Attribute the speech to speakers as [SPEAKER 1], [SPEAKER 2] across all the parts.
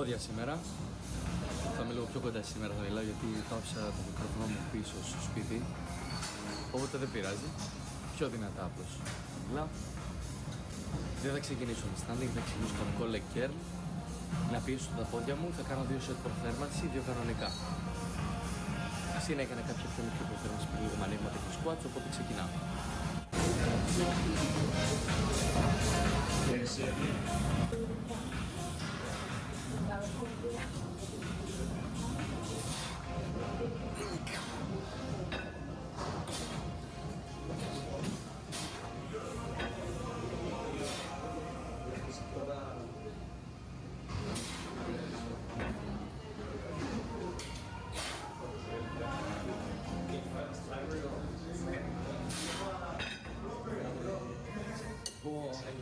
[SPEAKER 1] Πόδια σήμερα. Θα είμαι λίγο πιο κοντά σήμερα, θα μιλάω γιατί το άφησα το μικρόφωνο μου πίσω στο σπίτι. Οπότε δεν πειράζει. Πιο δυνατά απλώς. Μιλάω. Δεν θα ξεκινήσω με standing, θα ξεκινήσω κανονικό leg curl. Να πιέσω τα πόδια μου, θα κάνω 2 set προθέρμανση, 2 κανονικά. Συνέχεια κάποια πιο μικρή προθέρμανση πριν λίγο με ανοίγματα και squats, οπότε ξεκινάω.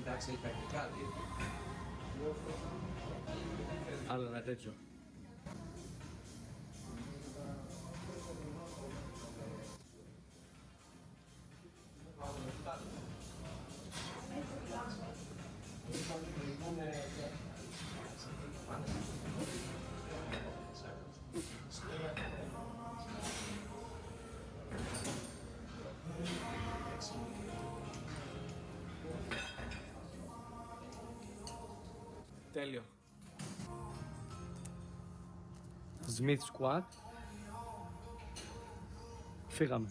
[SPEAKER 2] Εντάξει, υπάρχει κάτι.
[SPEAKER 1] Άλλο ένα τέτοιο. Τέλειο. Smith squat. Φύγαμε.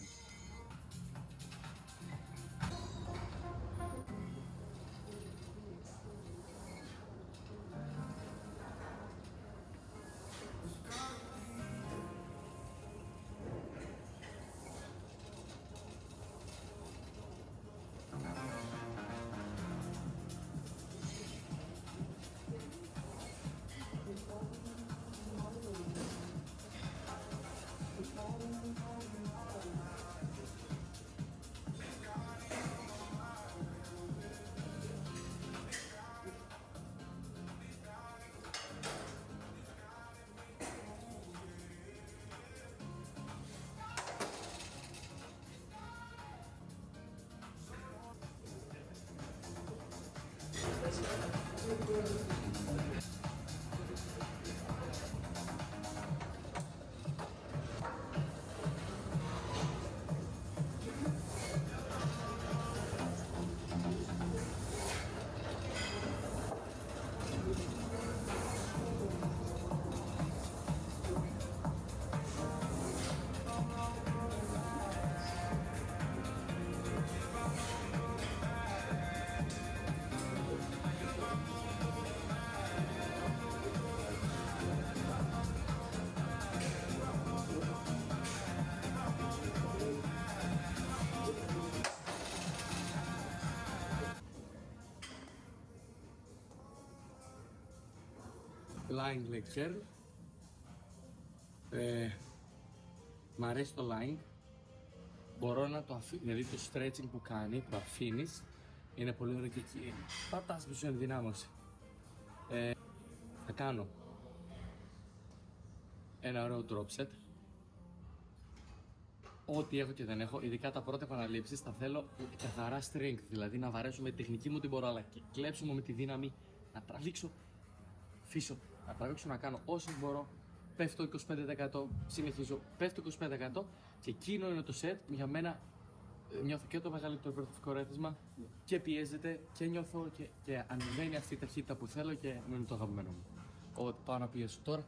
[SPEAKER 1] Lying leg curl. Μ' αρέσει το lying. Μπορώ να το αφήνω, δηλαδή το stretching που κάνει, που αφήνεις, είναι πολύ ωραίο και εκεί πατάς πίσω ενδυνάμωση. Θα κάνω ένα ωραίο drop set. Ό,τι έχω και δεν έχω, ειδικά τα πρώτα επαναλήψεις, θα θέλω καθαρά strength, δηλαδή να βαρέσω με τη τεχνική μου την μπορώ, αλλά και κλέψιμο με τη δύναμη, να τραβήξω, φύσω, να τραβήξω, να κάνω όσο μπορώ. Πέφτω 25%, συνεχίζω, πέφτω 25% και εκείνο είναι το set που για μένα νιώθω και το μεγαλύτερο υπερθυφικό ρέθισμα και πιέζεται και νιώθω και ανεβαίνει αυτή η ταχύτητα που θέλω και είναι το αγαπημένο μου. Οπότε πάω να πιέσω τώρα.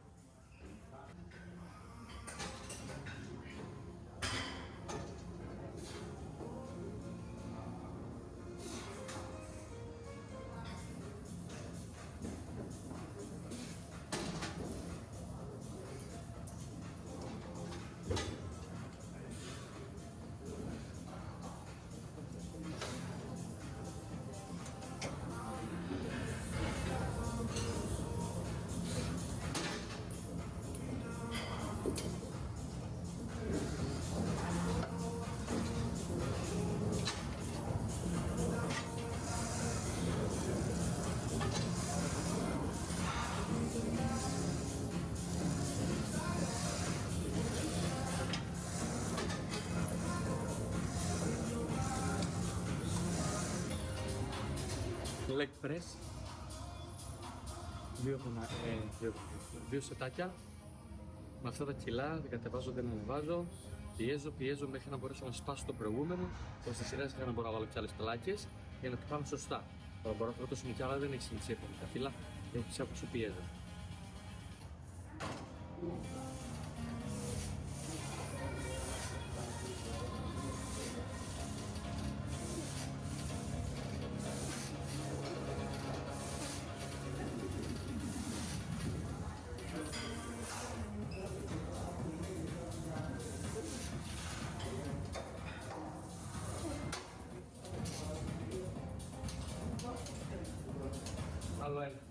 [SPEAKER 1] leg press. δύο σετάκια. Με αυτά τα κιλά δεν κατεβάζω, δεν ανεβάζω. Πιέζω μέχρι να μπορέσω να σπάσω το προηγούμενο. Ώστε σειρά σιγά να μπορώ να βάλω κι άλλες πλάκες για να το κάνω σωστά. Τώρα μπορώ να φορτώσω κι άλλα, δεν έχει σημασία από τα φύλλα. Έχει πια πόσο πιέζω. Άλλο ένα.